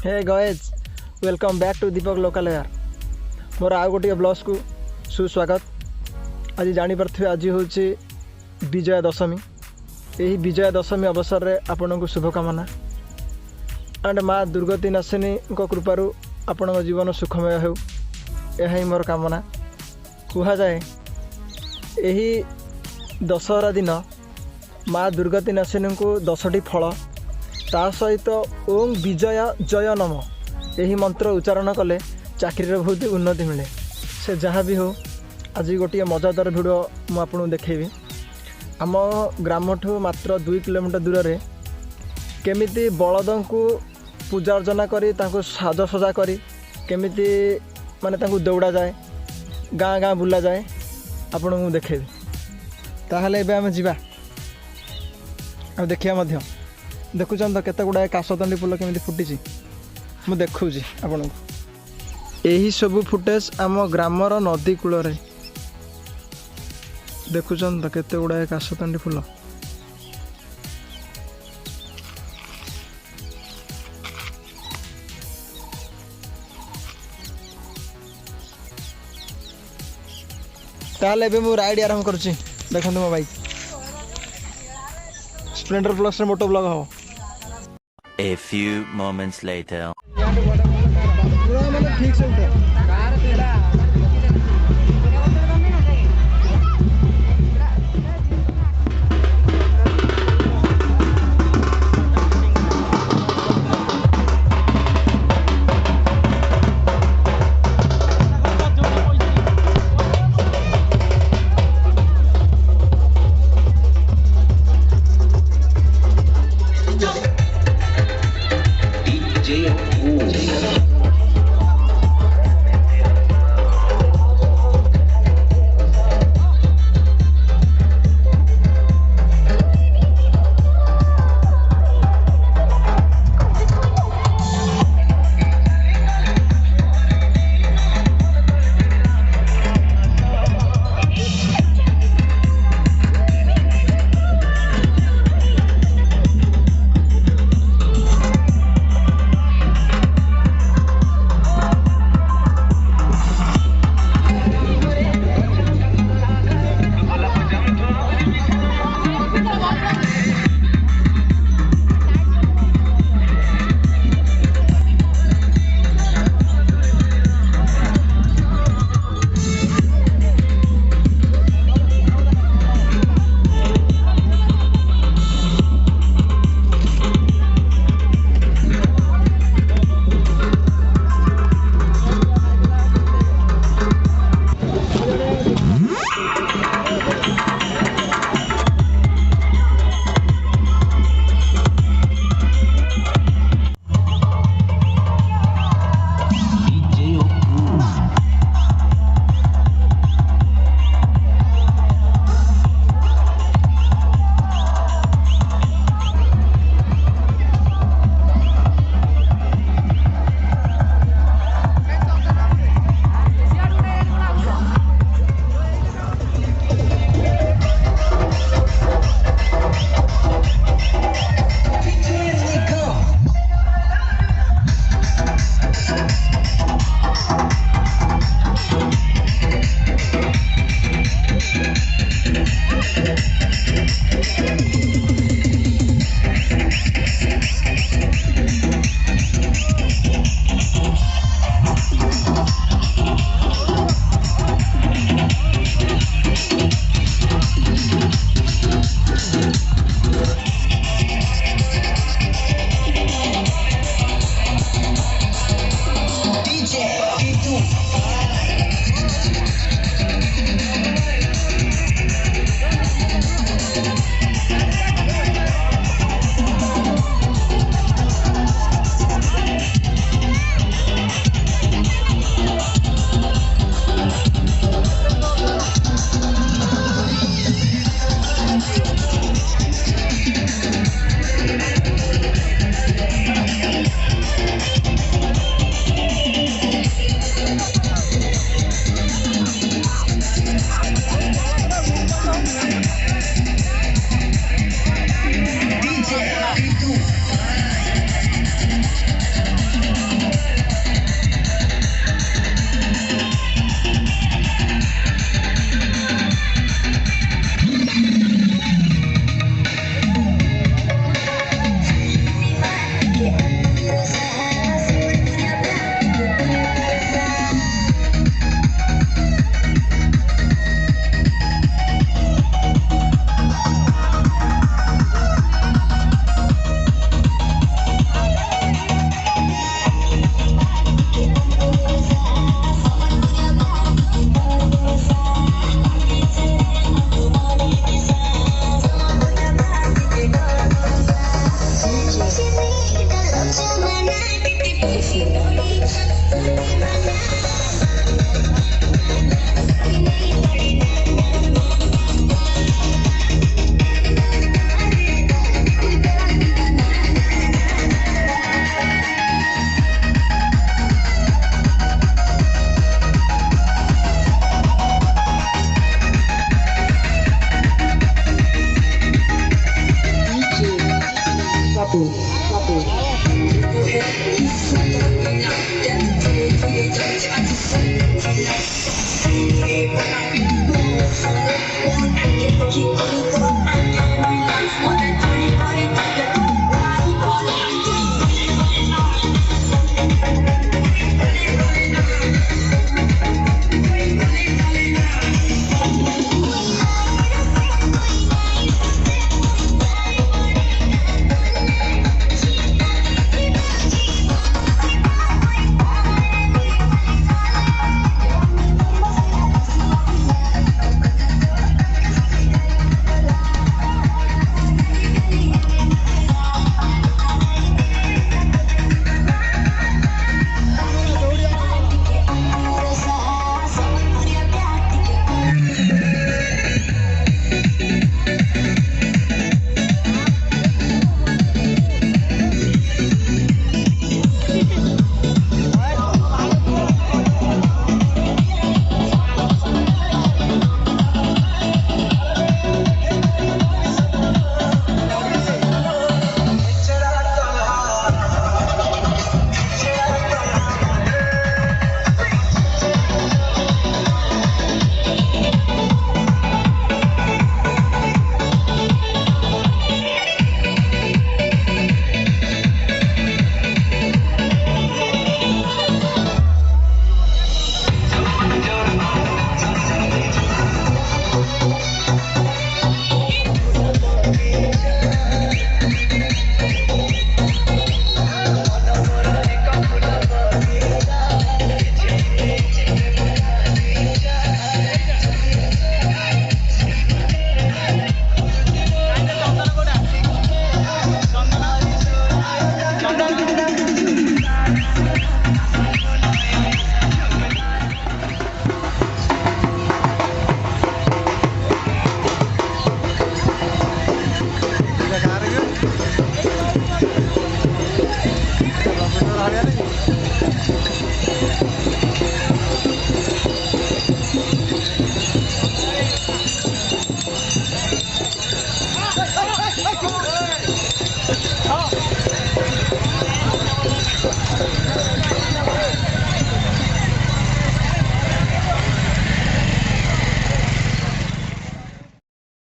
हे guys welcome back to Deepak local एयर मोर आउ गोटे ब्लॉग्स को सुस्वागत। आज जापर आज हूँ विजया दशमी। यही विजया दशमी अवसर में आपण को शुभकामना एंड माँ दुर्गति नाशिनी कृपार आपण जीवन सुखमय हो यही मोर कामना। कहुए यही दशहरा दिन माँ दुर्गति नाशिनी को 10टी फल ता सहित ओं विजया जय नम यही मंत्र उच्चारण कले चाकरी बहुत उन्नति मिले। से जहाँ भी हो आज गोटे मजादार भिडियो मुझे आपको देखी। आम ग्राम ठू मात्र 2 किलोमीटर दूर रे केमिति बलद को पूजा अर्चना करी तांको साजसजा करी केमिति माने तांको दौड़ा जाए गाँ गाँ बुला जाए आपन को देखेबी। ताहले एबे आम जीवा आ देखिया देखुन तो केते गुड़ाए काशतंडी फुल केमिति फुटी मु देखुची आपन को। यही सब फुटेज आम ग्रामर नदी कूल रे देखुन तो केते गुड़ाए काशतंडी फुल। ताहले एबे मु राइड आरंभ करुची। देखंतु मो बाइक स्प्लेंडर प्लस रे मोटो ब्लॉग हो। A few moments later. पूरा मतलब ठीक से उठा